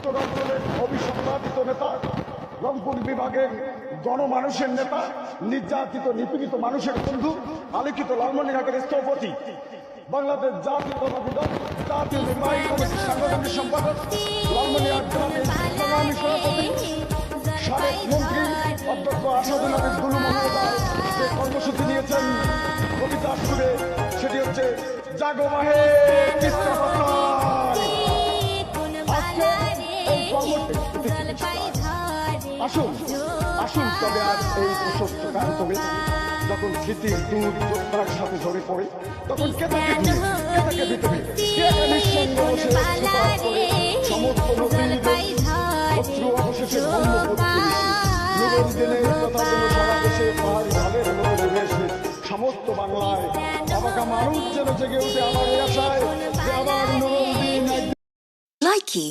উত্তরাঞ্চলের অভিসম্পাদিত নেতা, রংপুর বিভাগের গণমানুষের নেতা, নির্যাতিত নিপীড়িত মানুষের বন্ধু, আলোকিত লালমনিরহাটের স্থপতি, বাংলাদেশ জাতীয়তাবাদী দল জাতীয় নির্বাহী কমিটির সাংগঠনিক সম্পাদক, লালমনিরহাট জেলার সংগ্রামী সভাপতি, সাবেক মন্ত্রী অধ্যক্ষ আসাদুল আবিদ দুলু মহোদয় যে কর্মসূচি নিয়েছেন কবিতা সুরে, সেটি হচ্ছে জাগো মাহে তিস্তা পাতায়। আজকে এই আসুন আসুন তবে আজ এই প্রশস্ত গান তবে যখন স্মৃতির দূর যোদ্ধার সাথে ঝরে পড়ে, তখন কে তাকে ভিতরে কে নিঃসঙ্গ বসে করে সমস্ত নদীদের শত্রু অবশেষে বন্ধ করতে নিরঞ্জনের কথা যেন সারা দেশে পাহাড়ি ঢালের মতো নেমে এসে সমস্ত বাংলায় আমাকে মানুষ যেন জেগে উঠে আমার এই আশায় যে আমার নুরুদ্দিন। Likey